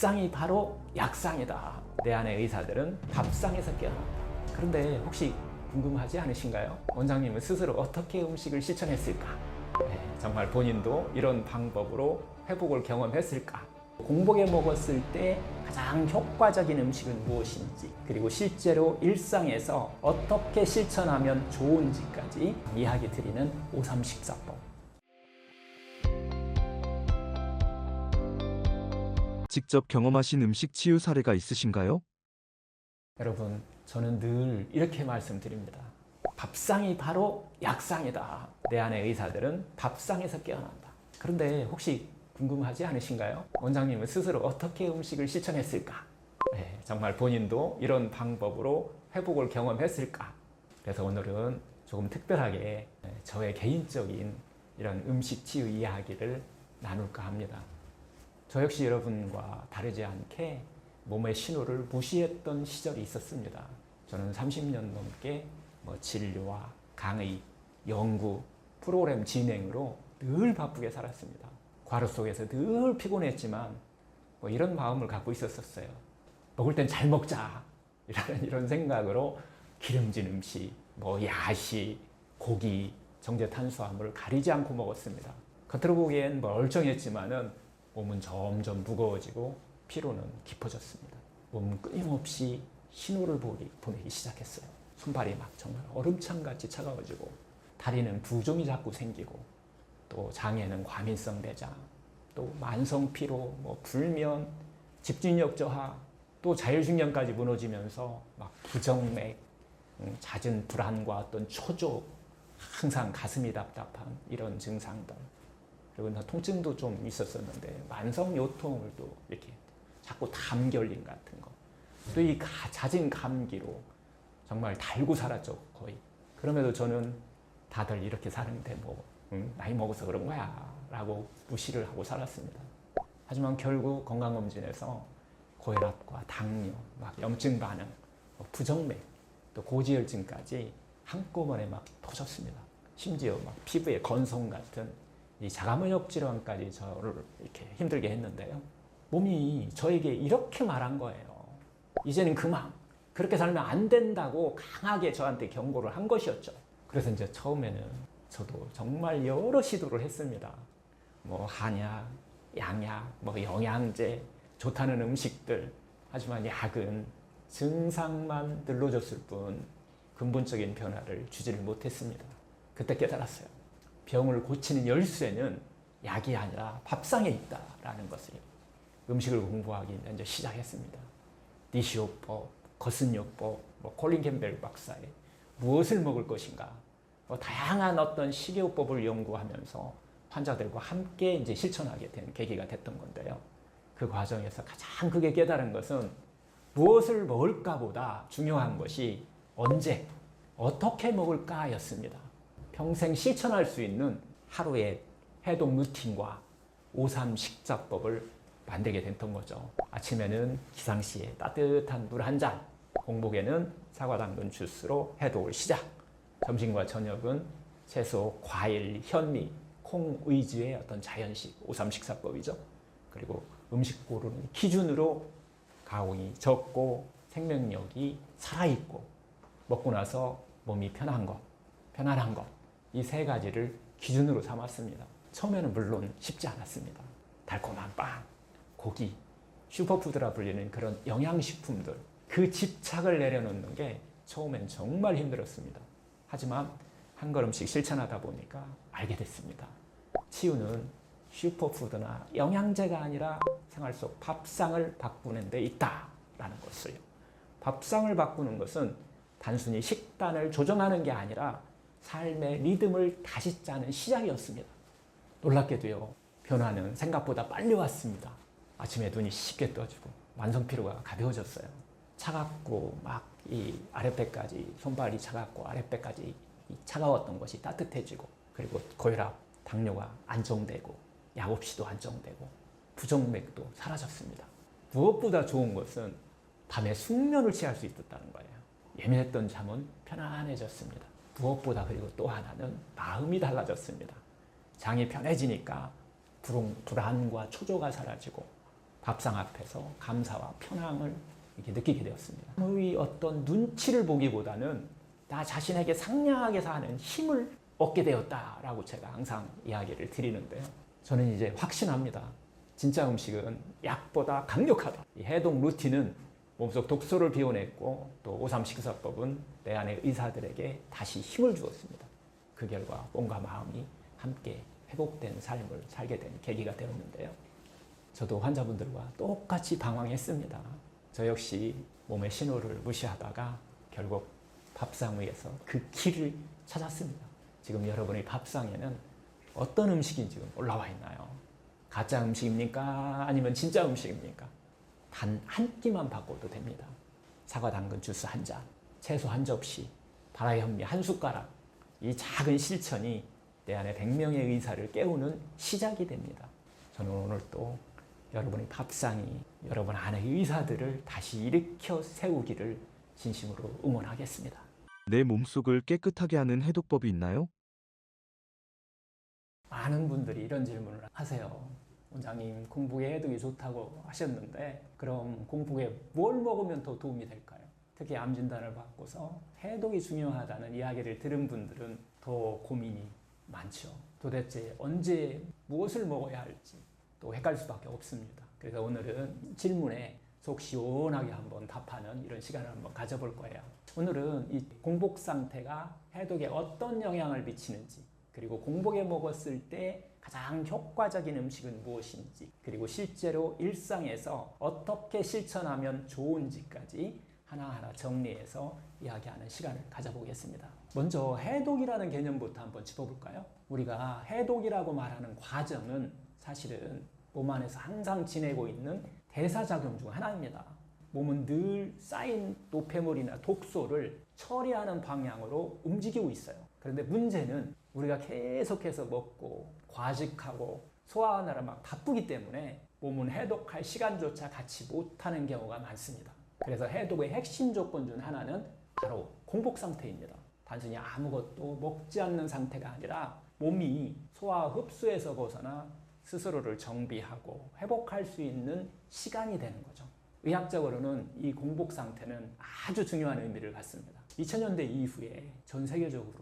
밥상이 바로 약상이다. 내 안의 의사들은 밥상에서 깨어난다. 그런데 혹시 궁금하지 않으신가요? 원장님은 스스로 어떻게 음식을 실천했을까? 정말 본인도 이런 방법으로 회복을 경험했을까? 공복에 먹었을 때 가장 효과적인 음식은 무엇인지, 그리고 실제로 일상에서 어떻게 실천하면 좋은지까지 이야기 드리는 오삼식사법. 직접 경험하신 음식 치유 사례가 있으신가요? 여러분, 저는 늘 이렇게 말씀드립니다. 밥상이 바로 약상이다. 내 안의 의사들은 밥상에서 깨어난다. 그런데 혹시 궁금하지 않으신가요? 원장님은 스스로 어떻게 음식을 실천했을까? 정말 본인도 이런 방법으로 회복을 경험했을까? 그래서 오늘은 조금 특별하게 저의 개인적인 이런 음식 치유 이야기를 나눌까 합니다. 저 역시 여러분과 다르지 않게 몸의 신호를 무시했던 시절이 있었습니다. 저는 30년 넘게 진료와 강의, 연구, 프로그램 진행으로 늘 바쁘게 살았습니다. 과로 속에서 늘 피곤했지만 이런 마음을 갖고 있었어요. 먹을 땐 잘 먹자 이런 생각으로 기름진 음식, 야식, 고기, 정제 탄수화물을 가리지 않고 먹었습니다. 겉으로 보기엔 멀쩡했지만은 몸은 점점 무거워지고 피로는 깊어졌습니다. 몸은 끊임없이 신호를 보내기 시작했어요. 손발이 막 정말 얼음창같이 차가워지고, 다리는 부종이 자꾸 생기고, 또 장에는 과민성 내장, 또 만성 피로, 불면, 집중력 저하, 또 자율신경까지 무너지면서 막 부정맥, 잦은 불안과 어떤 초조, 항상 가슴이 답답한 이런 증상들. 그리고 통증도 좀 있었었는데 만성 요통을 또 이렇게 자꾸 담결림 같은 거, 또 이 잦은 감기로 정말 달고 살았죠, 거의. 그럼에도 저는 다들 이렇게 사는데 나이 먹어서 그런 거야 라고 무시를 하고 살았습니다. 하지만 결국 건강검진에서 고혈압과 당뇨, 염증 반응, 부정맥, 또 고지혈증까지 한꺼번에 터졌습니다. 심지어 피부에 건성 같은 이 자가면역 질환까지 저를 이렇게 힘들게 했는데요. 몸이 저에게 이렇게 말한 거예요. 이제는 그만, 그렇게 살면 안 된다고 강하게 저한테 경고를 한 것이었죠. 그래서 이제 처음에는 저도 정말 여러 시도를 했습니다. 한약, 양약, 영양제, 좋다는 음식들. 하지만 약은 증상만 늘려줬을 뿐 근본적인 변화를 주지를 못했습니다. 그때 깨달았어요. 병을 고치는 열쇠는 약이 아니라 밥상에 있다라는 것을요. 음식을 공부하기 이제 시작했습니다. 니시오법, 거슨요법, 콜린 캠벨 박사의 무엇을 먹을 것인가, 다양한 어떤 식이요법을 연구하면서 환자들과 함께 이제 실천하게 된 계기가 됐던 건데요. 그 과정에서 가장 크게 깨달은 것은 무엇을 먹을까보다 중요한 것이 언제, 어떻게 먹을까였습니다. 평생 실천할 수 있는 하루의 해독 루틴과 오삼 식사법을 만들게 됐던 거죠. 아침에는 기상시에 따뜻한 물 한 잔, 공복에는 사과 당근 주스로 해독을 시작, 점심과 저녁은 채소, 과일, 현미, 콩 위주의 어떤 자연식 오삼 식사법이죠. 그리고 음식 고르는 기준으로 가공이 적고 생명력이 살아있고, 먹고 나서 몸이 편안한 것, 이 세 가지를 기준으로 삼았습니다. 처음에는 물론 쉽지 않았습니다. 달콤한 빵, 고기, 슈퍼푸드라 불리는 그런 영양식품들, 그 집착을 내려놓는 게 처음엔 정말 힘들었습니다. 하지만 한 걸음씩 실천하다 보니까 알게 됐습니다. 치유는 슈퍼푸드나 영양제가 아니라 생활 속 밥상을 바꾸는 데 있다라는 것을요. 밥상을 바꾸는 것은 단순히 식단을 조정하는 게 아니라 삶의 리듬을 다시 짜는 시작이었습니다. 놀랍게도요, 변화는 생각보다 빨리 왔습니다. 아침에 눈이 쉽게 떠지고 만성 피로가 가벼워졌어요. 차갑고 이 아랫배까지, 손발이 차갑고 아랫배까지 차가웠던 것이 따뜻해지고, 그리고 고혈압, 당뇨가 안정되고, 약 없이도 안정되고, 부정맥도 사라졌습니다. 무엇보다 좋은 것은 밤에 숙면을 취할 수 있었다는 거예요. 예민했던 잠은 편안해졌습니다. 무엇보다 그리고 또 하나는 마음이 달라졌습니다. 장이 편해지니까 불안과 초조가 사라지고, 밥상 앞에서 감사와 편안을 이렇게 느끼게 되었습니다. 의 어떤 눈치를 보기보다는 나 자신에게 상냥하게 사는 힘을 얻게 되었다라고 제가 항상 이야기를 드리는데요. 저는 이제 확신합니다. 진짜 음식은 약보다 강력하다. 이 해독 루틴은 몸속 독소를 비워냈고 또 오삼 식사법은 내 안의 의사들에게 다시 힘을 주었습니다. 그 결과 몸과 마음이 함께 회복된 삶을 살게 된 계기가 되었는데요. 저도 환자분들과 똑같이 방황했습니다. 저 역시 몸의 신호를 무시하다가 결국 밥상 위에서 그 길을 찾았습니다. 지금 여러분의 밥상에는 어떤 음식이 지금 올라와 있나요? 가짜 음식입니까? 아니면 진짜 음식입니까? 단 한 끼만 바꿔도 됩니다. 사과 당근 주스 한 잔, 채소 한 접시, 바라 현미 한 숟가락. 이 작은 실천이 내 안에 100명의 의사를 깨우는 시작이 됩니다. 저는 오늘 또 여러분의 밥상이 여러분 안의 의사들을 다시 일으켜 세우기를 진심으로 응원하겠습니다. 내 몸속을 깨끗하게 하는 해독법이 있나요? 많은 분들이 이런 질문을 하세요. 원장님, 공복에 해독이 좋다고 하셨는데 그럼 공복에 뭘 먹으면 더 도움이 될까요? 특히 암 진단을 받고서 해독이 중요하다는 이야기를 들은 분들은 더 고민이 많죠. 도대체 언제 무엇을 먹어야 할지 또 헷갈릴 수밖에 없습니다. 그래서 오늘은 질문에 속 시원하게 한번 답하는 이런 시간을 한번 가져볼 거예요. 오늘은 이 공복 상태가 해독에 어떤 영향을 미치는지, 그리고 공복에 먹었을 때 가장 효과적인 음식은 무엇인지, 그리고 실제로 일상에서 어떻게 실천하면 좋은지까지 하나하나 정리해서 이야기하는 시간을 가져보겠습니다. 먼저 해독이라는 개념부터 한번 짚어볼까요? 우리가 해독이라고 말하는 과정은 사실은 몸 안에서 항상 지내고 있는 대사작용 중 하나입니다. 몸은 늘 쌓인 노폐물이나 독소를 처리하는 방향으로 움직이고 있어요. 그런데 문제는 우리가 계속해서 먹고 과식하고 소화하느라 막 바쁘기 때문에 몸은 해독할 시간조차 갖지 못하는 경우가 많습니다. 그래서 해독의 핵심 조건 중 하나는 바로 공복 상태입니다. 단순히 아무것도 먹지 않는 상태가 아니라 몸이 소화 흡수에서 벗어나 스스로를 정비하고 회복할 수 있는 시간이 되는 거죠. 의학적으로는 이 공복 상태는 아주 중요한 의미를 갖습니다. 2000년대 이후에 전 세계적으로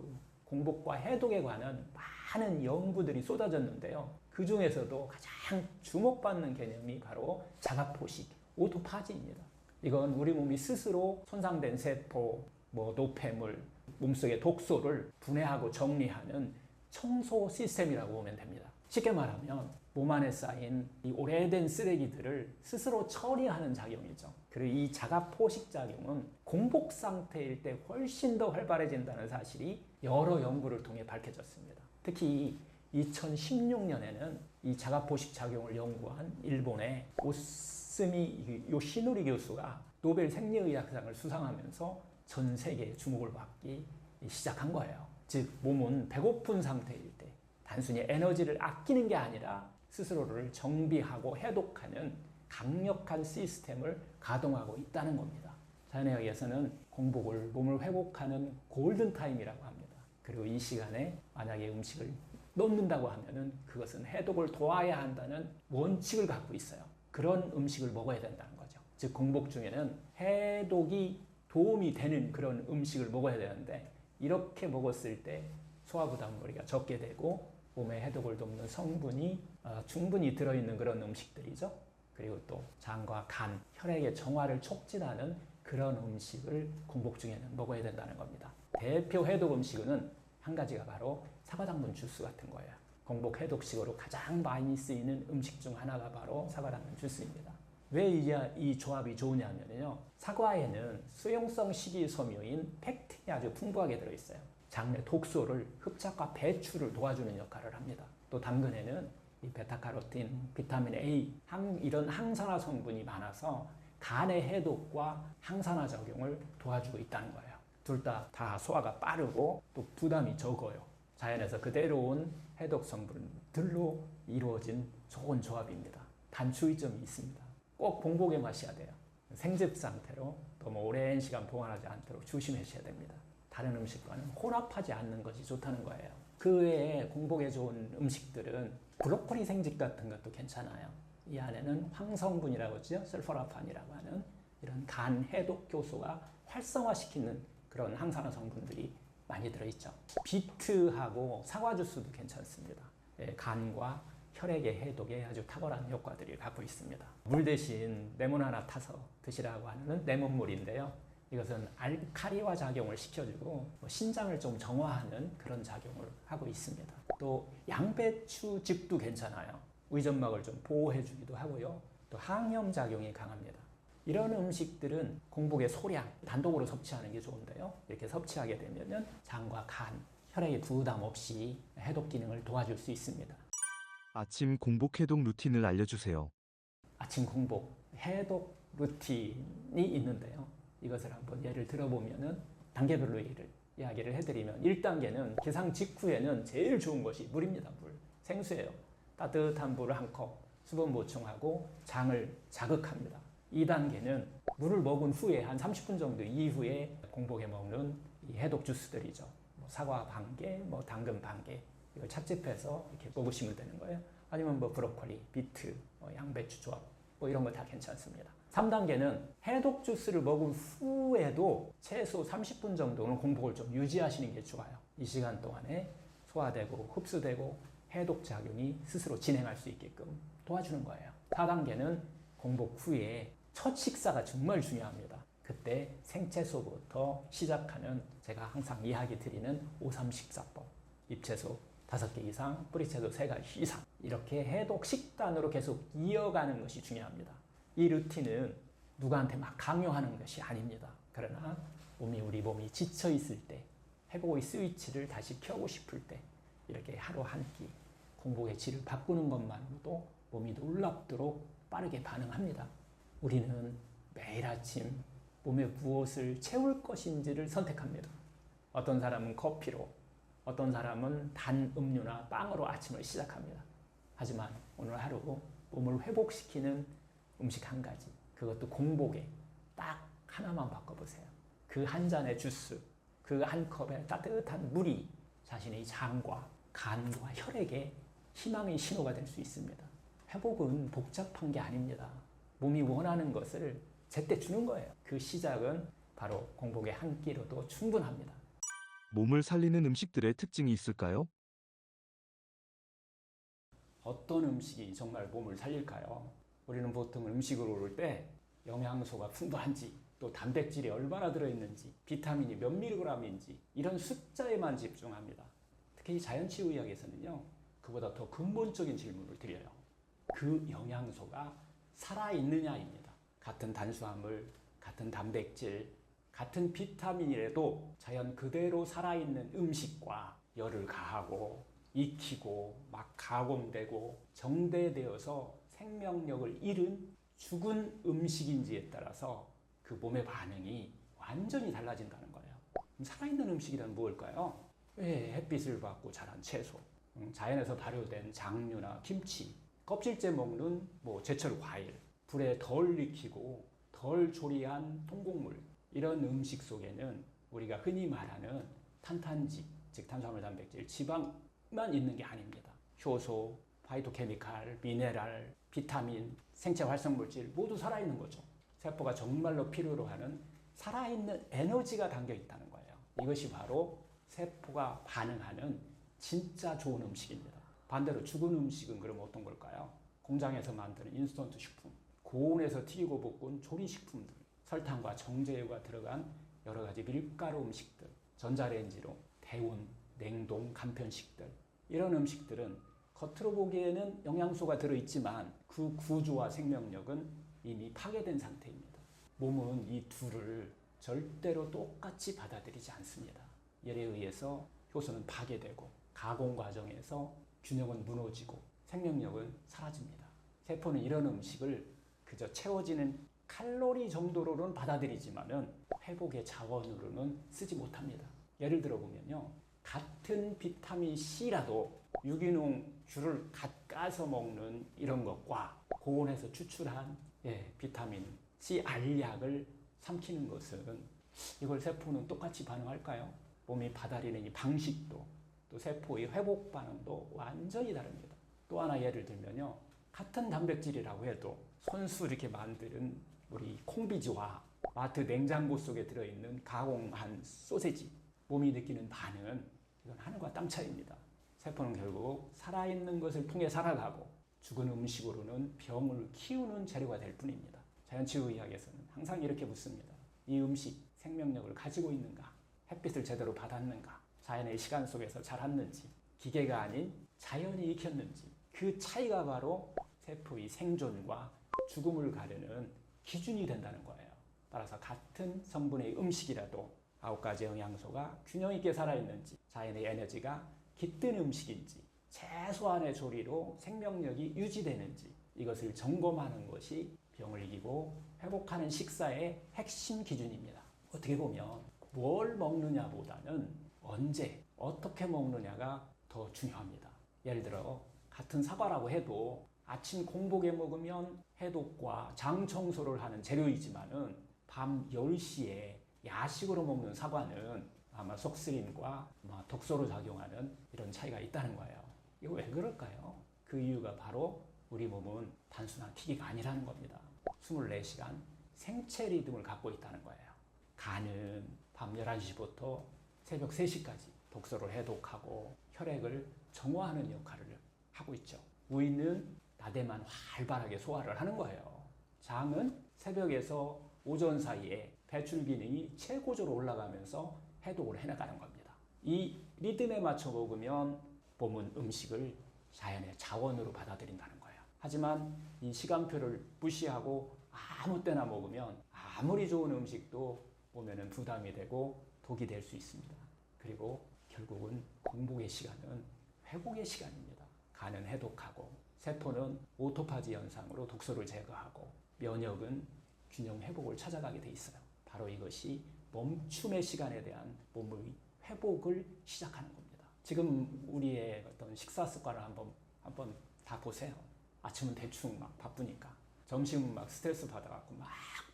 공복과 해독에 관한 많은 연구들이 쏟아졌는데요. 그 중에서도 가장 주목받는 개념이 바로 자가포식, 오토파지입니다. 이건 우리 몸이 스스로 손상된 세포, 노폐물, 몸속의 독소를 분해하고 정리하는 청소 시스템이라고 보면 됩니다. 쉽게 말하면 몸 안에 쌓인 이 오래된 쓰레기들을 스스로 처리하는 작용이죠. 그리고 이 자가포식 작용은 공복 상태일 때 훨씬 더 활발해진다는 사실이 여러 연구를 통해 밝혀졌습니다. 특히 2016년에는 이 자가포식 작용을 연구한 일본의 오스미 요시노리 교수가 노벨 생리의학상을 수상하면서 전 세계의 주목을 받기 시작한 거예요. 즉 몸은 배고픈 상태일 때 단순히 에너지를 아끼는 게 아니라 스스로를 정비하고 해독하는 강력한 시스템을 가동하고 있다는 겁니다. 자연의학에서는 공복을 몸을 회복하는 골든타임이라고 합니다. 그리고 이 시간에 만약에 음식을 넣는다고 하면은 그것은 해독을 도와야 한다는 원칙을 갖고 있어요. 그런 음식을 먹어야 된다는 거죠. 즉 공복 중에는 해독이 도움이 되는 그런 음식을 먹어야 되는데 이렇게 먹었을 때 소화부담물이 적게 되고 몸의 해독을 돕는 성분이 충분히 들어있는 그런 음식들이죠. 그리고 또 장과 간, 혈액의 정화를 촉진하는 그런 음식을 공복 중에는 먹어야 된다는 겁니다. 대표 해독 음식은 한 가지가 바로 사과당근 주스 같은 거예요. 공복 해독식으로 가장 많이 쓰이는 음식 중 하나가 바로 사과당근 주스입니다. 왜 이 조합이 좋으냐면요. 사과에는 수용성 식이섬유인 팩틴이 아주 풍부하게 들어있어요. 장내 독소를 흡착과 배출을 도와주는 역할을 합니다. 또 당근에는 이 베타카로틴, 비타민 A, 이런 항산화 성분이 많아서 간의 해독과 항산화 작용을 도와주고 있다는 거예요. 둘 다 소화가 빠르고 또 부담이 적어요. 자연에서 그대로 온 해독 성분들로 이루어진 좋은 조합입니다. 단 주의점이 있습니다. 꼭 공복에 마셔야 돼요. 생즙 상태로 너무 오랜 시간 보관하지 않도록 조심하셔야 됩니다. 다른 음식과는 혼합하지 않는 것이 좋다는 거예요. 그 외에 공복에 좋은 음식들은 브로콜리 생즙 같은 것도 괜찮아요. 이 안에는 황성분이라고 하죠. 설포라판이라고 하는 이런 간 해독 효소가 활성화시키는 그런 항산화 성분들이 많이 들어있죠. 비트하고 사과 주스도 괜찮습니다. 간과 혈액의 해독에 아주 탁월한 효과들을 갖고 있습니다. 물 대신 레몬 하나 타서 드시라고 하는 레몬물인데요. 이것은 알칼리화 작용을 시켜주고 신장을 좀 정화하는 그런 작용을 하고 있습니다. 또 양배추즙도 괜찮아요. 위점막을 좀 보호해주기도 하고요. 또 항염 작용이 강합니다. 이런 음식들은 공복에 소량, 단독으로 섭취하는 게 좋은데요. 이렇게 섭취하게 되면 장과 간, 혈액의 부담 없이 해독 기능을 도와줄 수 있습니다. 아침 공복 해독 루틴을 알려주세요. 아침 공복 해독 루틴이 있는데요. 이것을 한번 예를 들어보면은 단계별로 이야기를 해드리면 1단계는 기상 직후에는 제일 좋은 것이 물입니다. 물. 생수예요. 따뜻한 물을 한 컵, 수분 보충하고 장을 자극합니다. 2단계는 물을 먹은 후에 한 30분 정도 이후에 공복에 먹는 이 해독 주스들이죠. 사과 반 개, 당근 반 개. 이걸 찹집해서 이렇게 먹으시면 되는 거예요. 아니면 브로콜리, 비트, 양배추 조합, 이런 거 다 괜찮습니다. 3단계는 해독 주스를 먹은 후에도 최소 30분 정도는 공복을 좀 유지하시는 게 좋아요. 이 시간 동안에 소화되고 흡수되고 해독 작용이 스스로 진행할 수 있게끔 도와주는 거예요. 4단계는 공복 후에 첫 식사가 정말 중요합니다. 그때 생채소부터 시작하는 제가 항상 이야기 드리는 5-3-14법. 잎채소 5개 이상, 뿌리채소 3가지 이상. 이렇게 해독 식단으로 계속 이어가는 것이 중요합니다. 이 루틴은 누구한테 막 강요하는 것이 아닙니다. 그러나 우리 몸이 지쳐 있을 때, 회복의 스위치를 다시 켜고 싶을 때 이렇게 하루 한 끼 공복의 질을 바꾸는 것만으로도 몸이 놀랍도록 빠르게 반응합니다. 우리는 매일 아침 몸에 무엇을 채울 것인지를 선택합니다. 어떤 사람은 커피로, 어떤 사람은 단 음료나 빵으로 아침을 시작합니다. 하지만 오늘 하루 몸을 회복시키는 음식 한 가지, 그것도 공복에 딱 하나만 바꿔보세요. 그 한 잔의 주스, 그 한 컵의 따뜻한 물이 자신의 장과 간과 혈액에 희망의 신호가 될 수 있습니다. 회복은 복잡한 게 아닙니다. 몸이 원하는 것을 제때 주는 거예요. 그 시작은 바로 공복의 한 끼로도 충분합니다. 몸을 살리는 음식들의 특징이 있을까요? 어떤 음식이 정말 몸을 살릴까요? 우리는 보통 음식을 고를 때 영양소가 풍부한지, 또 단백질이 얼마나 들어있는지, 비타민이 몇 밀리그램인지 이런 숫자에만 집중합니다. 특히 자연치유의학에서는요, 그보다 더 근본적인 질문을 드려요. 그 영양소가 살아있느냐입니다. 같은 탄수화물, 같은 단백질, 같은 비타민이라도 자연 그대로 살아있는 음식과 열을 가하고 익히고 막 가공되고 정대되어서 생명력을 잃은 죽은 음식인지에 따라서 그 몸의 반응이 완전히 달라진다는 거예요. 살아있는 음식이란 무엇일까요? 햇빛을 받고 자란 채소, 자연에서 발효된 장류나 김치, 껍질째 먹는 제철 과일, 불에 덜 익히고 덜 조리한 통곡물, 이런 음식 속에는 우리가 흔히 말하는 탄탄지, 즉 탄수화물, 단백질, 지방만 있는 게 아닙니다. 효소, 파이토케미칼, 미네랄, 비타민, 생체 활성물질 모두 살아있는 거죠. 세포가 정말로 필요로 하는 살아있는 에너지가 담겨 있다는 거예요. 이것이 바로 세포가 반응하는 진짜 좋은 음식입니다. 반대로 죽은 음식은 그럼 어떤 걸까요? 공장에서 만드는 인스턴트 식품, 고온에서 튀기고 볶은 조리식품들, 설탕과 정제유가 들어간 여러 가지 밀가루 음식들, 전자레인지로 데운, 냉동, 간편식들, 이런 음식들은 겉으로 보기에는 영양소가 들어있지만 그 구조와 생명력은 이미 파괴된 상태입니다. 몸은 이 둘을 절대로 똑같이 받아들이지 않습니다. 열에 의해서 효소는 파괴되고 가공 과정에서 균형은 무너지고 생명력은 사라집니다. 세포는 이런 음식을 그저 채워지는 칼로리 정도로는 받아들이지만은 회복의 자원으로는 쓰지 못합니다. 예를 들어 보면요, 같은 비타민 C라도 유기농 귤을 갓 까서 먹는 이런 것과 고온에서 추출한 비타민 C 알약을 삼키는 것은 이걸 세포는 똑같이 반응할까요? 몸이 받아들이는 이 방식도 또 세포의 회복 반응도 완전히 다릅니다. 또 하나 예를 들면요, 같은 단백질이라고 해도 손수 이렇게 만드는 우리 콩비지와 마트 냉장고 속에 들어있는 가공한 소세지, 몸이 느끼는 반응은 이건 하늘과 땅 차이입니다. 세포는 결국 살아있는 것을 통해 살아가고 죽은 음식으로는 병을 키우는 재료가 될 뿐입니다. 자연치유의학에서는 항상 이렇게 묻습니다. 이 음식 생명력을 가지고 있는가? 햇빛을 제대로 받았는가? 자연의 시간 속에서 자랐는지, 기계가 아닌 자연이 익혔는지, 그 차이가 바로 세포의 생존과 죽음을 가르는 기준이 된다는 거예요. 따라서 같은 성분의 음식이라도 9가지 영양소가 균형 있게 살아있는지, 자연의 에너지가 깃든 음식인지, 최소한의 조리로 생명력이 유지되는지, 이것을 점검하는 것이 병을 이기고 회복하는 식사의 핵심 기준입니다. 어떻게 보면 뭘 먹느냐보다는 언제, 어떻게 먹느냐가 더 중요합니다. 예를 들어 같은 사과라고 해도 아침 공복에 먹으면 해독과 장 청소를 하는 재료이지만은 밤 10시에 야식으로 먹는 사과는 아마 속쓰림과 독소로 작용하는 이런 차이가 있다는 거예요. 이거 왜 그럴까요? 그 이유가 바로 우리 몸은 단순한 기기가 아니라는 겁니다. 24시간 생체 리듬을 갖고 있다는 거예요. 간은 밤 11시부터 새벽 3시까지 독소를 해독하고 혈액을 정화하는 역할을 하고 있죠. 위는 낮에만 활발하게 소화를 하는 거예요. 장은 새벽에서 오전 사이에 배출 기능이 최고조로 올라가면서 해독을 해나가는 겁니다. 이 리듬에 맞춰 먹으면 몸은 음식을 자연의 자원으로 받아들인다는 거예요. 하지만 이 시간표를 무시하고 아무 때나 먹으면 아무리 좋은 음식도 몸에는 부담이 되고 독이 될 수 있습니다. 그리고 결국은 공복의 시간은 회복의 시간입니다. 간은 해독하고 세포는 오토파지 현상으로 독소를 제거하고 면역은 균형 회복을 찾아가게 돼 있어요. 바로 이것이 멈춤의 시간에 대한 몸의 회복을 시작하는 겁니다. 지금 우리의 어떤 식사 습관을 한번 다 보세요. 아침은 대충 막 바쁘니까, 점심은 막 스트레스 받아갖고 막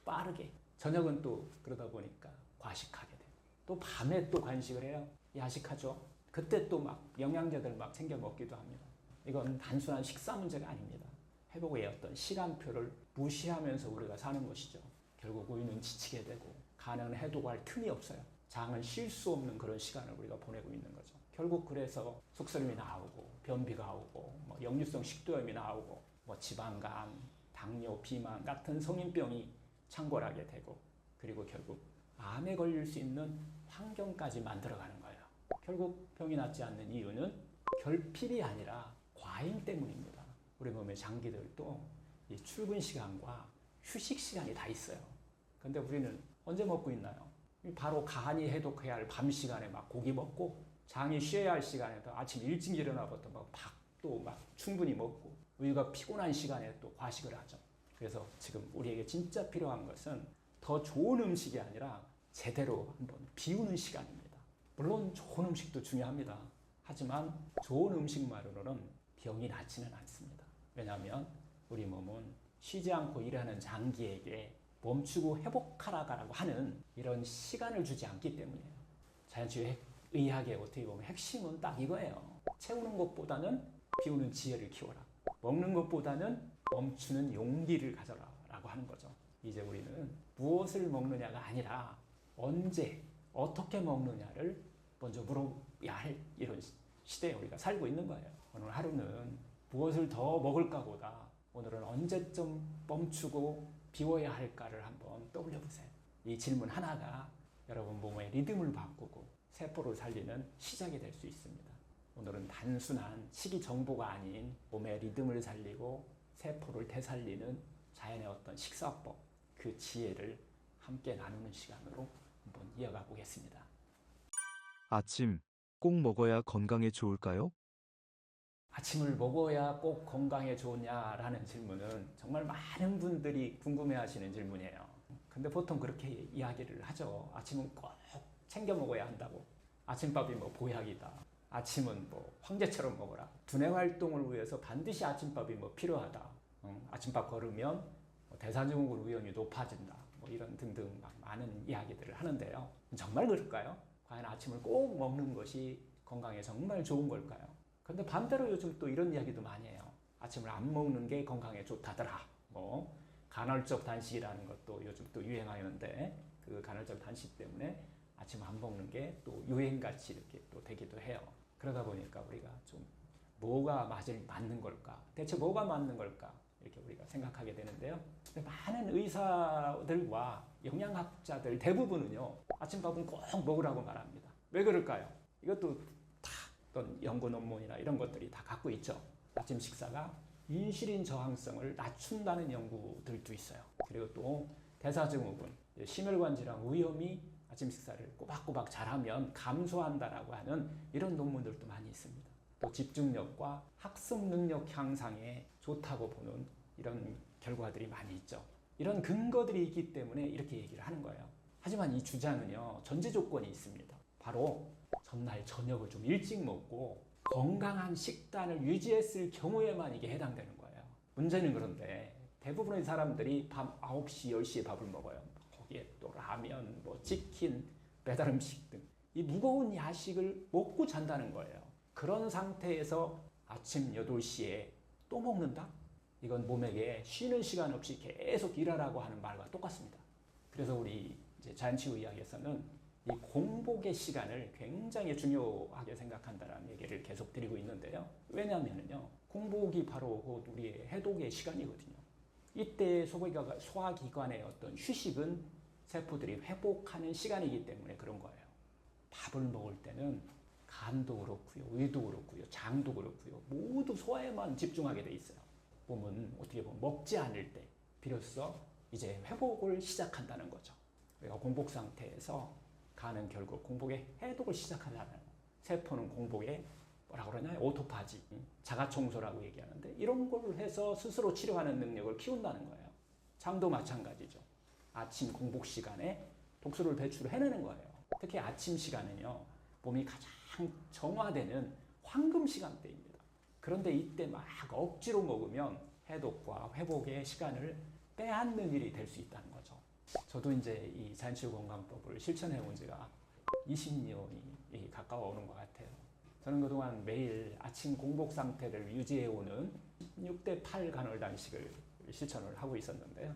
빠르게, 저녁은 또 그러다 보니까 과식하게 되고, 또 밤에 또 간식을 해요. 야식하죠. 그때 또 막 영양제들 막 챙겨 먹기도 합니다. 이건 단순한 식사 문제가 아닙니다. 회복의 어떤 시간표를 무시하면서 우리가 사는 것이죠. 결국 우리는 지치게 되고 간은 해독할 틈이 없어요. 장은 쉴 수 없는 그런 시간을 우리가 보내고 있는 거죠. 결국 그래서 속쓰림이 나오고 변비가 오고 역류성 식도염이 나오고 지방간, 당뇨, 비만 같은 성인병이 창궐하게 되고, 그리고 결국 암에 걸릴 수 있는 환경까지 만들어가는 거예요. 결국 병이 낫지 않는 이유는 결핍이 아니라 과잉 때문입니다. 우리 몸의 장기들도 이 출근 시간과 휴식 시간이 다 있어요. 근데 우리는 언제 먹고 있나요? 바로 간이 해독해야 할 밤 시간에 막 고기 먹고, 장이 쉬어야 할 시간에도 아침 일찍 일어나부터 막 밥도 막 충분히 먹고, 우리가 피곤한 시간에 또 과식을 하죠. 그래서 지금 우리에게 진짜 필요한 것은 더 좋은 음식이 아니라 제대로 한번 비우는 시간입니다. 물론 좋은 음식도 중요합니다. 하지만 좋은 음식만으로는 병이 낫지는 않습니다. 왜냐하면 우리 몸은 쉬지 않고 일하는 장기에게 멈추고 회복하라고 하는 이런 시간을 주지 않기 때문이에요. 자연치유의학의 어떻게 보면 핵심은 딱 이거예요. 채우는 것보다는 비우는 지혜를 키워라. 먹는 것보다는 멈추는 용기를 가져라 라고 하는 거죠. 이제 우리는 무엇을 먹느냐가 아니라 언제, 어떻게 먹느냐를 먼저 물어야 할 이런 시대에 우리가 살고 있는 거예요. 오늘 하루는 무엇을 더 먹을까 보다 오늘은 언제쯤 멈추고 비워야 할까를 한번 떠올려 보세요. 이 질문 하나가 여러분 몸의 리듬을 바꾸고 세포를 살리는 시작이 될 수 있습니다. 오늘은 단순한 식이 정보가 아닌 몸의 리듬을 살리고 세포를 되살리는 자연의 어떤 식사법, 그 지혜를 함께 나누는 시간으로 한번 이어가 보겠습니다. 아침 꼭 먹어야 건강에 좋을까요? 아침을 먹어야 꼭 건강에 좋냐라는 질문은 정말 많은 분들이 궁금해하시는 질문이에요. 근데 보통 그렇게 이야기를 하죠. 아침은 꼭 챙겨 먹어야 한다고. 아침밥이 보약이다. 아침은 황제처럼 먹어라. 두뇌 활동을 위해서 반드시 아침밥이 필요하다. 아침밥 걸으면 대사증후군 위험이 높아진다. 이런 등등 많은 이야기들을 하는데요. 정말 그럴까요? 과연 아침을 꼭 먹는 것이 건강에 정말 좋은 걸까요? 근데 반대로 요즘 또 이런 이야기도 많이 해요. 아침을 안 먹는 게 건강에 좋다더라. 뭐 간헐적 단식이라는 것도 요즘 또 유행하는데 그 간헐적 단식 때문에 아침 안 먹는 게 또 유행같이 이렇게 또 되기도 해요. 그러다 보니까 우리가 좀 뭐가 맞는 걸까? 대체 뭐가 맞는 걸까? 이렇게 우리가 생각하게 되는데요. 근데 많은 의사들과 영양학자들 대부분은요, 아침밥은 꼭 먹으라고 말합니다. 왜 그럴까요? 이것도 다 어떤 연구 논문이나 이런 것들이 다 갖고 있죠. 아침 식사가 인슐린 저항성을 낮춘다는 연구들도 있어요. 그리고 또 대사증후군, 심혈관 질환 위험이 아침 식사를 꼬박꼬박 잘하면 감소한다라고 하는 이런 논문들도 많이 있습니다. 또 집중력과 학습 능력 향상에 좋다고 보는 이런 결과들이 많이 있죠. 이런 근거들이 있기 때문에 이렇게 얘기를 하는 거예요. 하지만 이 주장은요, 전제 조건이 있습니다. 바로 전날 저녁을 좀 일찍 먹고 건강한 식단을 유지했을 경우에만 이게 해당되는 거예요. 문제는 그런데 대부분의 사람들이 밤 9시, 10시에 밥을 먹어요. 거기에 또 라면, 뭐 치킨, 배달 음식 등 이 무거운 야식을 먹고 잔다는 거예요. 그런 상태에서 아침 8시에 또 먹는다? 이건 몸에게 쉬는 시간 없이 계속 일하라고 하는 말과 똑같습니다. 그래서 우리 이제 자연치유의학에서는 이 공복의 시간을 굉장히 중요하게 생각한다는 얘기를 계속 드리고 있는데요. 왜냐하면요, 공복이 바로 우리의 해독의 시간이거든요. 이때 소화기관의 어떤 휴식은 세포들이 회복하는 시간이기 때문에 그런 거예요. 밥을 먹을 때는 간도 그렇고요, 위도 그렇고요, 장도 그렇고요, 모두 소화에만 집중하게 돼 있어요. 몸은 어떻게 보면 먹지 않을 때 비로소 이제 회복을 시작한다는 거죠. 우리가 공복 상태에서 간은 결국 공복의 해독을 시작하려는, 세포는 공복에 뭐라 그러나요? 오토파지, 자가 청소라고 얘기하는데 이런 걸 해서 스스로 치료하는 능력을 키운다는 거예요. 장도 마찬가지죠. 아침 공복 시간에 독소를 배출해내는 거예요. 특히 아침 시간은요, 몸이 가장 정화되는 황금 시간대입니다. 그런데 이때 막 억지로 먹으면 해독과 회복의 시간을 빼앗는 일이 될 수 있다는 거죠. 저도 이제 이 자연치유 건강법을 실천해 온 지가 20년이 가까워 오는 것 같아요. 저는 그동안 매일 아침 공복 상태를 유지해 오는 16대 8 간헐 단식을 실천을 하고 있었는데요.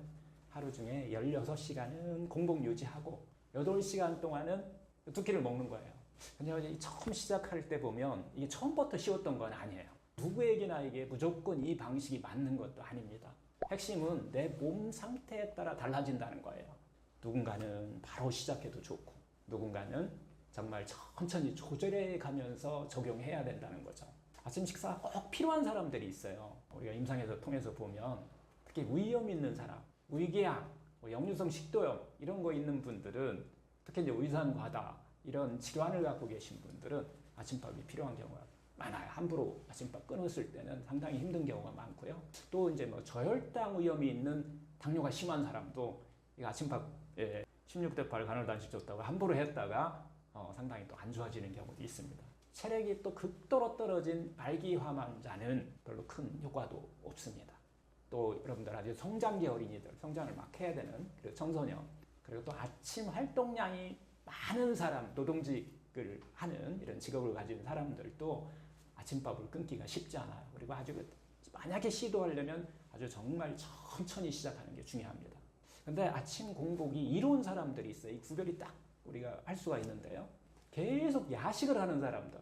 하루 중에 16시간은 공복 유지하고 8시간 동안은 2끼를 먹는 거예요. 근데 처음 시작할 때 보면 이게 처음부터 쉬웠던 건 아니에요. 누구에게나 이게 무조건 이 방식이 맞는 것도 아닙니다. 핵심은 내 몸 상태에 따라 달라진다는 거예요. 누군가는 바로 시작해도 좋고, 누군가는 정말 천천히 조절해 가면서 적용해야 된다는 거죠. 아침 식사가 꼭 필요한 사람들이 있어요. 우리가 임상에서 통해서 보면 특히 위험 있는 사람, 위궤양, 역류성 식도염 이런 거 있는 분들은, 특히 이제 위산과다 이런 질환을 갖고 계신 분들은 아침밥이 필요한 경우가 많아요. 함부로 아침밥 끊었을 때는 상당히 힘든 경우가 많고요. 또 이제 뭐 저혈당 위험이 있는 당뇨가 심한 사람도 이 아침밥 16대 8 간헐 단식 좋다고 함부로 했다가 상당히 또 안 좋아지는 경우도 있습니다. 체력이 또 극도로 떨어진 말기암 환자는 별로 큰 효과도 없습니다. 또 여러분들 아주 성장기 어린이들, 성장을 막 해야 되는 그리고 청소년, 그리고 또 아침 활동량이 많은 사람, 노동직을 하는 이런 직업을 가진 사람들도 아침밥을 끊기가 쉽지 않아요. 그리고 아주 만약에 시도하려면 아주 정말 천천히 시작하는 게 중요합니다. 근데 아침 공복이 이로운 사람들이 있어요. 이 구별이 딱 우리가 할 수가 있는데요. 계속 야식을 하는 사람들,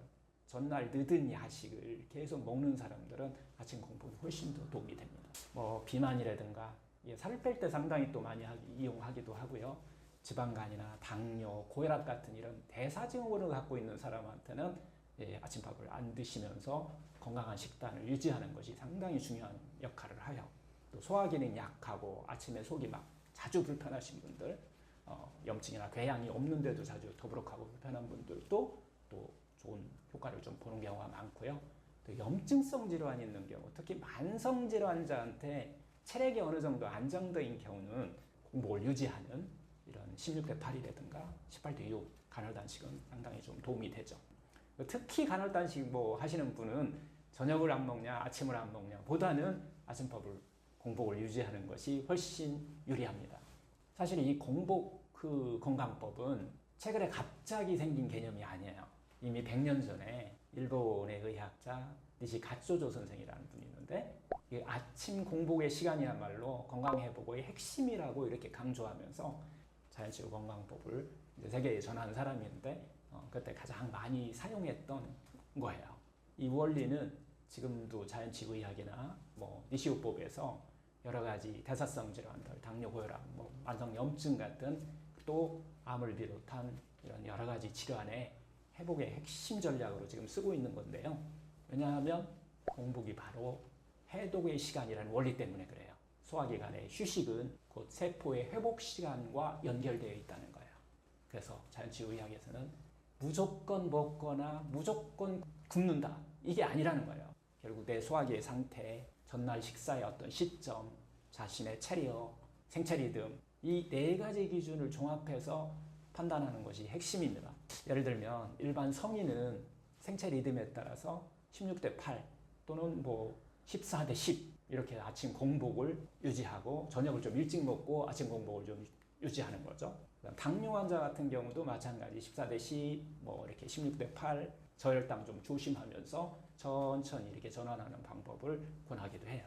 전날 늦은 야식을 계속 먹는 사람들은 아침 공복이 훨씬 더 도움이 됩니다. 뭐 비만이라든가 살을 뺄 때 상당히 또 많이 이용하기도 하고요. 지방간이나 당뇨, 고혈압 같은 이런 대사증후군을 갖고 있는 사람한테는 아침밥을 안 드시면서 건강한 식단을 유지하는 것이 상당히 중요한 역할을 해요. 또 소화기능이 약하고 아침에 속이 막 자주 불편하신 분들, 염증이나 궤양이 없는데도 자주 더부룩하고 불편한 분들도 또 좋은 효과를 좀 보는 경우가 많고요. 또 염증성 질환이 있는 경우, 특히 만성 질환자한테 체력이 어느 정도 안정된 경우는 공복을 유지하는 이런 16대 8이라든가 18대 6 간헐 단식은 상당히 좀 도움이 되죠. 특히 간헐 단식 뭐 하시는 분은 저녁을 안 먹냐, 아침을 안 먹냐 보다는 아침밥을 공복을 유지하는 것이 훨씬 유리합니다. 사실 이 공복 건강법은 최근에 갑자기 생긴 개념이 아니에요. 이미 100년 전에 일본의 의학자 니시카츠오조 선생이라는 분이 있는데 이게 아침 공복의 시간이야말로 건강회복의 핵심이라고 이렇게 강조하면서 자연치유 건강법을 이제 세계에 전한 사람인데 그때 가장 많이 사용했던 거예요. 이 원리는 지금도 자연치유 의학이나 뭐 니시요법에서 여러 가지 대사성 질환들, 당뇨, 고혈압, 뭐 만성염증 같은 또 암을 비롯한 이런 여러 가지 질환의 회복의 핵심 전략으로 지금 쓰고 있는 건데요. 왜냐하면 공복이 바로 해독의 시간이라는 원리 때문에 그래요. 소화기관의 휴식은 곧 세포의 회복 시간과 연결되어 있다는 거예요. 그래서 자연치유 의학에서는 무조건 먹거나 무조건 굶는다. 이게 아니라는 거예요. 결국 내 소화기의 상태, 전날 식사의 어떤 시점, 자신의 체력, 생체 리듬 이 네 가지 기준을 종합해서 판단하는 것이 핵심입니다. 예를 들면 일반 성인은 생체 리듬에 따라서 16대 8 또는 뭐 14대 10 이렇게 아침 공복을 유지하고 저녁을 좀 일찍 먹고 아침 공복을 좀 유지하는 거죠. 당뇨 환자 같은 경우도 마찬가지 14대 10, 뭐 이렇게 16대 8 저혈당 좀 조심하면서 천천히 이렇게 전환하는 방법을 권하기도 해요.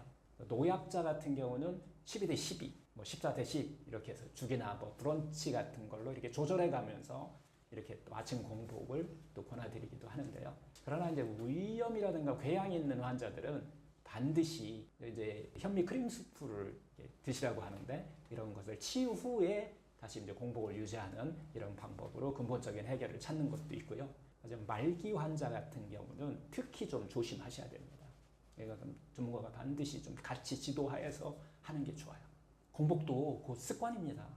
노약자 같은 경우는 12대 12, 뭐 14대 10 이렇게 해서 죽이나 뭐 브런치 같은 걸로 이렇게 조절해 가면서 이렇게 또 아침 공복을 또 권해드리기도 하는데요. 그러나 이제 위염이라든가 궤양이 있는 환자들은 반드시 이제 현미 크림 수프를 드시라고 하는데 이런 것을 치유 후에 다시 이제 공복을 유지하는 이런 방법으로 근본적인 해결을 찾는 것도 있고요. 말기 환자 같은 경우는 특히 좀 조심하셔야 됩니다. 그러니까 전문가가 반드시 좀 같이 지도하여서 하는 게 좋아요. 공복도 곧 습관입니다.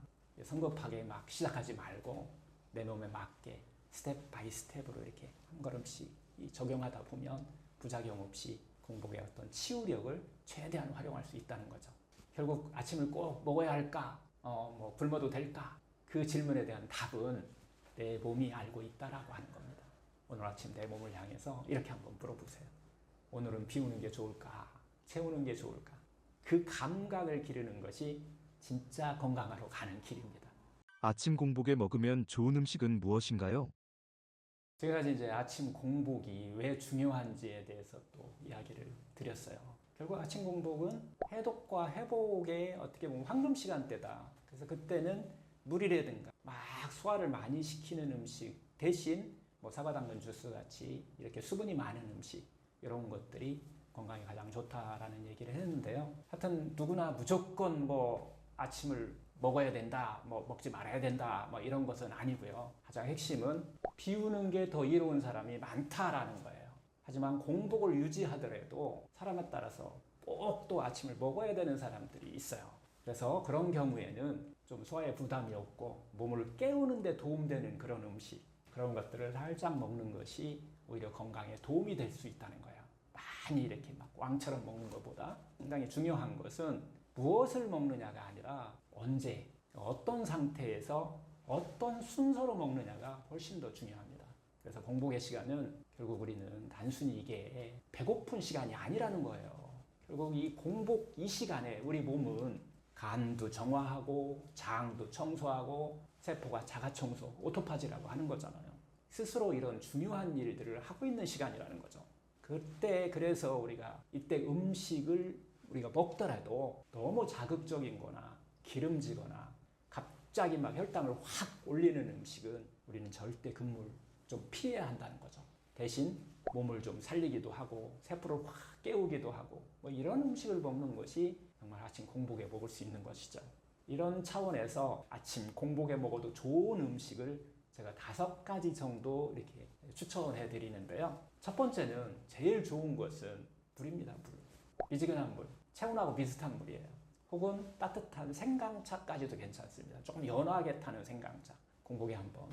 성급하게 막 시작하지 말고 내 몸에 맞게 스텝 바이 스텝으로 이렇게 한 걸음씩 적용하다 보면 부작용 없이 공복의 어떤 치유력을 최대한 활용할 수 있다는 거죠. 결국 아침을 꼭 먹어야 할까? 뭐 굶어도 될까? 그 질문에 대한 답은 내 몸이 알고 있다라고 하는 겁니다. 오늘 아침 내 몸을 향해서 이렇게 한번 물어보세요. 오늘은 비우는 게 좋을까? 채우는 게 좋을까? 그 감각을 기르는 것이 진짜 건강하러 가는 길입니다. 아침 공복에 먹으면 좋은 음식은 무엇인가요? 지금까지 이제 아침 공복이 왜 중요한지에 대해서 또 이야기를 드렸어요. 결국 아침 공복은 해독과 회복의 어떻게 보면 황금 시간대다. 그래서 그때는 물이라든가 막 소화를 많이 시키는 음식 대신 뭐 사과당근 주스 같이 이렇게 수분이 많은 음식 이런 것들이 건강에 가장 좋다라는 얘기를 했는데요. 하여튼 누구나 무조건 뭐 아침을 먹어야 된다, 뭐 먹지 말아야 된다, 뭐 이런 것은 아니고요. 가장 핵심은 비우는 게 더 이로운 사람이 많다라는 거예요. 하지만 공복을 유지하더라도 사람에 따라서 꼭 또 아침을 먹어야 되는 사람들이 있어요. 그래서 그런 경우에는 좀 소화에 부담이 없고 몸을 깨우는 데 도움되는 그런 음식, 그런 것들을 살짝 먹는 것이 오히려 건강에 도움이 될 수 있다는 거예요. 많이 이렇게 막 왕처럼 먹는 것보다 상당히 중요한 것은 무엇을 먹느냐가 아니라 언제, 어떤 상태에서 어떤 순서로 먹느냐가 훨씬 더 중요합니다. 그래서 공복의 시간은 결국 우리는 단순히 이게 배고픈 시간이 아니라는 거예요. 결국 이 공복 이 시간에 우리 몸은 간도 정화하고 장도 청소하고 세포가 자가 청소, 오토파지라고 하는 거잖아요. 스스로 이런 중요한 일들을 하고 있는 시간이라는 거죠. 그때 그래서 우리가 이때 음식을 우리가 먹더라도 너무 자극적인 거나 기름지거나 갑자기 막 혈당을 확 올리는 음식은 우리는 절대 금물 좀 피해야 한다는 거죠. 대신 몸을 좀 살리기도 하고 세포를 확 깨우기도 하고 뭐 이런 음식을 먹는 것이 정말 아침 공복에 먹을 수 있는 것이죠. 이런 차원에서 아침 공복에 먹어도 좋은 음식을 제가 5가지 정도 이렇게 추천해 드리는데요. 첫 번째는 제일 좋은 것은 물입니다. 물. 미지근한 물. 체온하고 비슷한 물이에요. 혹은 따뜻한 생강차까지도 괜찮습니다. 조금 연하게 타는 생강차. 공복에 한번.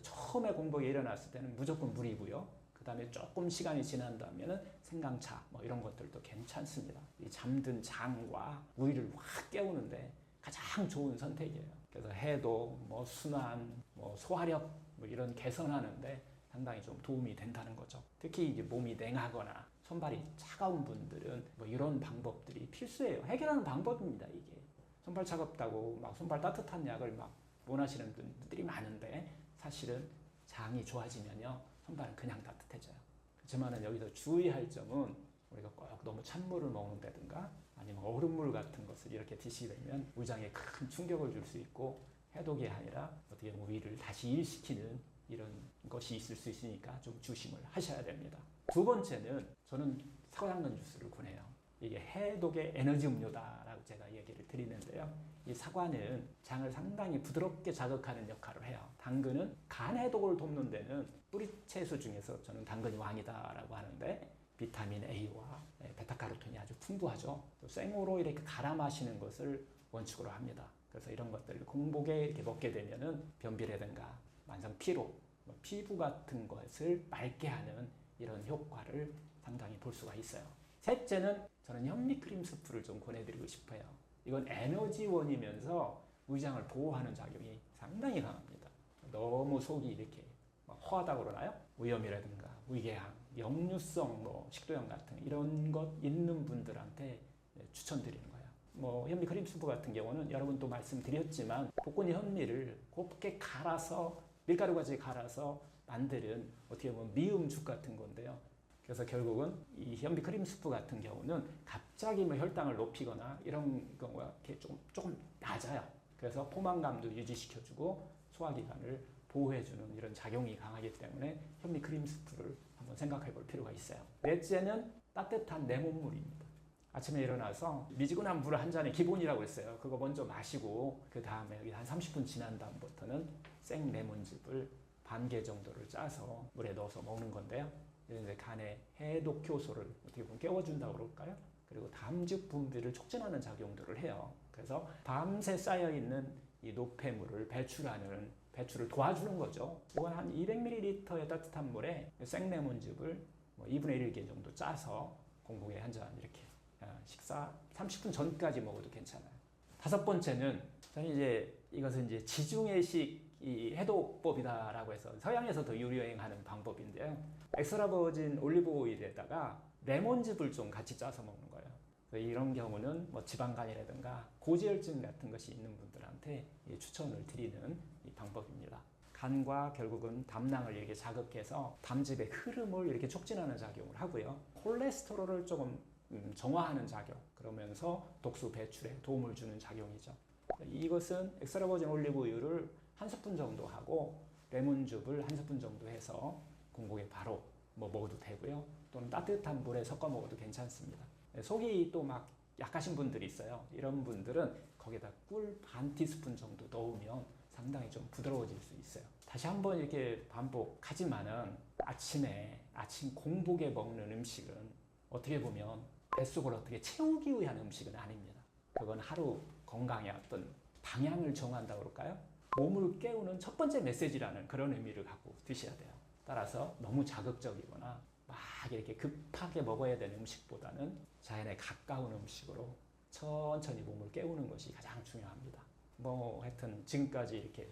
처음에 공복에 일어났을 때는 무조건 물이고요. 그 다음에 조금 시간이 지난다면 생강차 뭐 이런 것들도 괜찮습니다. 이 잠든 장과 우리를 확 깨우는데 가장 좋은 선택이에요. 그래서 해독, 뭐 순환, 뭐 소화력 뭐 이런 개선하는데 상당히 좀 도움이 된다는 거죠. 특히 이제 몸이 냉하거나 손발이 차가운 분들은 뭐 이런 방법들이 필수예요. 해결하는 방법입니다, 이게. 손발 차갑다고 막 손발 따뜻한 약을 막 원하시는 분들이 많은데 사실은 장이 좋아지면요, 손발은 그냥 따뜻해져요. 그렇지만은 여기서 주의할 점은 우리가 꼭 너무 찬물을 먹는다든가 아니면 얼음물 같은 것을 이렇게 드시게 되면 위장에 큰 충격을 줄 수 있고 해독이 아니라 어떻게 보면 위를 다시 일시키는 이런 것이 있을 수 있으니까 좀 조심을 하셔야 됩니다. 두 번째는 저는 사과당근 주스를 권해요. 이게 해독의 에너지 음료다라고 제가 얘기를 드리는데요. 이 사과는 장을 상당히 부드럽게 자극하는 역할을 해요. 당근은 간 해독을 돕는 데는 뿌리채소 중에서 저는 당근이 왕이다라고 하는데 비타민 A와 베타카로틴이 아주 풍부하죠. 또 생으로 이렇게 갈아 마시는 것을 원칙으로 합니다. 그래서 이런 것들을 공복에 이렇게 먹게 되면은 변비라든가 만성 피로, 피부 같은 것을 맑게 하는 이런 효과를 상당히 볼 수가 있어요. 셋째는 저는 현미크림 스프를 좀 권해드리고 싶어요. 이건 에너지원이면서 위장을 보호하는 작용이 상당히 강합니다. 너무 속이 이렇게 허하다고 그러나요? 위염이라든가 위궤양, 역류성 식도염 같은 이런 것 있는 분들한테 추천드리는 거예요. 현미크림 스프 같은 경우는 여러분도 말씀드렸지만 복근이 현미를 곱게 갈아서 밀가루 같이 갈아서 만드는 어떻게 보면 미음죽 같은 건데요. 그래서 결국은 이 현미크림 스프 같은 경우는 갑자기 혈당을 높이거나 이런 경우가 이렇게 조금 낮아요. 그래서 포만감도 유지시켜주고 소화기관을 보호해주는 이런 작용이 강하기 때문에 현미크림 스프를 한번 생각해 볼 필요가 있어요. 넷째는 따뜻한 레몬물입니다. 아침에 일어나서 미지근한 물 한 잔이 기본이라고 했어요. 그거 먼저 마시고 그 다음에 한 30분 지난 다음부터는 생 레몬즙을 반 개 정도를 짜서 물에 넣어서 먹는 건데요. 이제 간의 해독 효소를 어떻게 보면 깨워준다고 그럴까요? 그리고 담즙 분비를 촉진하는 작용들을 해요. 그래서 밤새 쌓여있는 이 노폐물을 배출을 도와주는 거죠. 이건 한 200ml의 따뜻한 물에 생레몬즙을 2분의 1개 정도 짜서 공복에 한 잔 이렇게 식사 30분 전까지 먹어도 괜찮아요. 다섯 번째는 저는 이것은 지중해식 이 해독법이다라고 해서 서양에서 더 유행하는 방법인데요. 엑스트라 버진 올리브 오일에다가 레몬즙을 좀 같이 짜서 먹는 거예요. 이런 경우는 지방간이라든가 고지혈증 같은 것이 있는 분들한테 추천을 드리는 이 방법입니다. 간과 결국은 담낭을 이렇게 자극해서 담즙의 흐름을 이렇게 촉진하는 작용을 하고요. 콜레스테롤을 조금 정화하는 작용, 그러면서 독소 배출에 도움을 주는 작용이죠. 이것은 엑스트라 버진 올리브 오일을 한 스푼 정도 하고 레몬즙을 한 스푼 정도 해서 공복에 바로 먹어도 되고요. 또는 따뜻한 물에 섞어 먹어도 괜찮습니다. 속이 또 막 약하신 분들이 있어요. 이런 분들은 거기다 꿀 반 티스푼 정도 넣으면 상당히 좀 부드러워질 수 있어요. 다시 한번 이렇게 반복하지만은 아침 공복에 먹는 음식은 어떻게 보면 뱃속을 어떻게 채우기 위한 음식은 아닙니다. 그건 하루 건강의 어떤 방향을 정한다고 그럴까요? 몸을 깨우는 첫 번째 메시지라는 그런 의미를 갖고 드셔야 돼요. 따라서 너무 자극적이거나 막 이렇게 급하게 먹어야 되는 음식보다는 자연에 가까운 음식으로 천천히 몸을 깨우는 것이 가장 중요합니다. 하여튼 지금까지 이렇게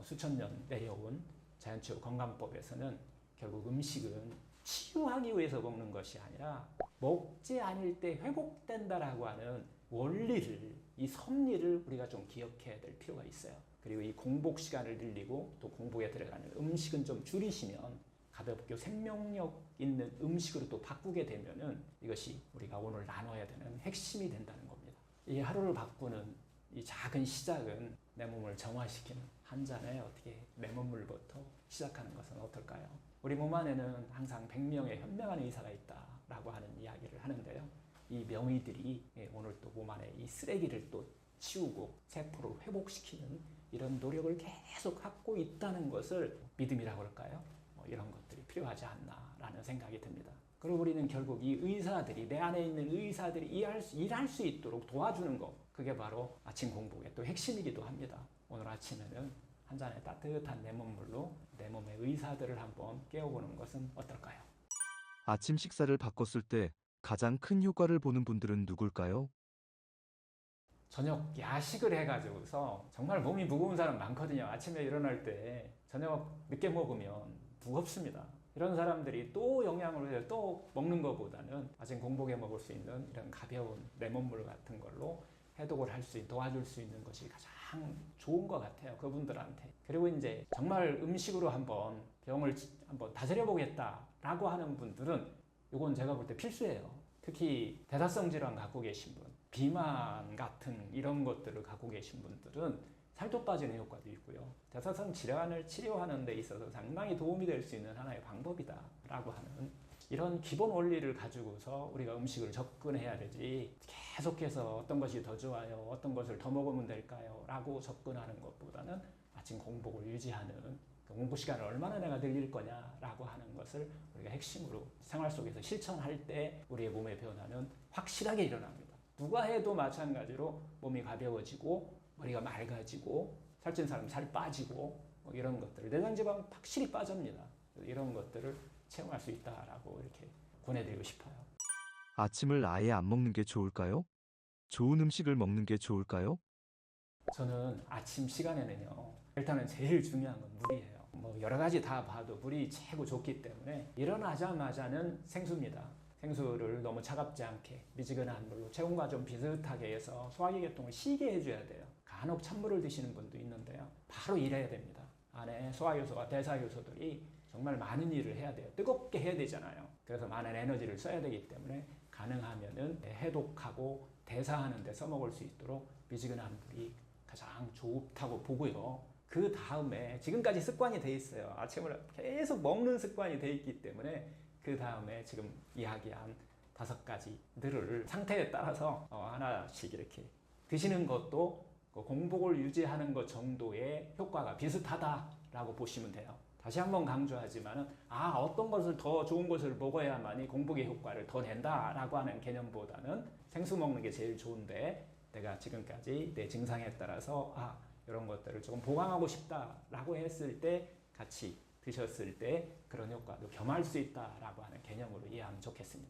수천 년 내려온 자연치유 건강법에서는 결국 음식은 치유하기 위해서 먹는 것이 아니라 먹지 않을 때 회복된다라고 하는 원리를, 이 섭리를 우리가 좀 기억해야 될 필요가 있어요. 그리고 이 공복 시간을 늘리고 또 공복에 들어가는 음식은 좀 줄이시면 가볍게 생명력 있는 음식으로 또 바꾸게 되면은 이것이 우리가 오늘 나눠야 되는 핵심이 된다는 겁니다. 이 하루를 바꾸는 이 작은 시작은 내 몸을 정화시키는 한 잔의 어떻게 레몬물부터 시작하는 것은 어떨까요? 우리 몸 안에는 항상 100명의 현명한 의사가 있다라고 하는 이야기를 하는데요. 이 명의들이 오늘 또 몸 안에 이 쓰레기를 또 치우고 세포를 회복시키는 이런 노력을 계속 하고 있다는 것을 믿음이라고 할까요? 이런 것들이 필요하지 않나라는 생각이 듭니다. 그리고 우리는 결국 이 의사들이, 내 안에 있는 의사들이 일할 수 있도록 도와주는 것, 그게 바로 아침 공복의 또 핵심이기도 합니다. 오늘 아침에는 한 잔의 따뜻한 레몬물로 내 몸의 의사들을 한번 깨워보는 것은 어떨까요? 아침 식사를 바꿨을 때 가장 큰 효과를 보는 분들은 누굴까요? 저녁 야식을 해가지고서 정말 몸이 무거운 사람 많거든요. 아침에 일어날 때 저녁 늦게 먹으면 무겁습니다. 이런 사람들이 또 영양을 해서 또 먹는 것보다는 아침 공복에 먹을 수 있는 이런 가벼운 레몬물 같은 걸로 해독을 도와줄 수 있는 것이 가장 좋은 것 같아요. 그분들한테. 그리고 이제 정말 음식으로 병을 한번 다스려 보겠다라고 하는 분들은 이건 제가 볼 때 필수예요. 특히 대사성 질환 갖고 계신 분, 비만 같은 이런 것들을 갖고 계신 분들은 살도 빠지는 효과도 있고요. 대사성 질환을 치료하는 데 있어서 상당히 도움이 될 수 있는 하나의 방법이다라고 하는 이런 기본 원리를 가지고서 우리가 음식을 접근해야 되지, 계속해서 어떤 것이 더 좋아요, 어떤 것을 더 먹으면 될까요? 라고 접근하는 것보다는 아침 공복을 유지하는, 공부 시간을 얼마나 내가 늘릴 거냐라고 하는 것을 우리가 핵심으로 생활 속에서 실천할 때 우리의 몸의 변화는 확실하게 일어납니다. 누가 해도 마찬가지로 몸이 가벼워지고 머리가 맑아지고 살찐 사람 살 빠지고 뭐 이런 것들, 내장지방 확실히 빠집니다. 이런 것들을 체험할 수 있다라고 이렇게 권해드리고 싶어요. 아침을 아예 안 먹는 게 좋을까요? 좋은 음식을 먹는 게 좋을까요? 저는 아침 시간에는요, 일단은 제일 중요한 건 물이에요. 뭐 여러 가지 다 봐도 물이 최고 좋기 때문에 일어나자마자는 생수입니다. 생수를 너무 차갑지 않게 미지근한 물로 체온과 좀 비슷하게 해서 소화기 계통을 쉬게 해줘야 돼요. 간혹 찬물을 드시는 분도 있는데요, 바로 일해야 됩니다. 안에 소화효소와 대사효소들이 정말 많은 일을 해야 돼요. 뜨겁게 해야 되잖아요. 그래서 많은 에너지를 써야 되기 때문에 가능하면은 해독하고 대사하는 데 써먹을 수 있도록 미지근한 물이 가장 좋다고 보고요. 그 다음에 지금까지 습관이 돼 있어요. 아침을 계속 먹는 습관이 돼 있기 때문에 그 다음에 지금 이야기한 5가지들을 상태에 따라서 하나씩 이렇게 드시는 것도 공복을 유지하는 것 정도의 효과가 비슷하다라고 보시면 돼요. 다시 한번 강조하지만은 어떤 것을 더 좋은 것을 먹어야만이 공복의 효과를 더 낸다라고 하는 개념보다는 생수 먹는 게 제일 좋은데, 내가 지금까지 내 증상에 따라서 이런 것들을 조금 보강하고 싶다라고 했을 때 같이 드셨을 때 그런 효과도 겸할 수 있다라고 하는 개념으로 이해하면 좋겠습니다.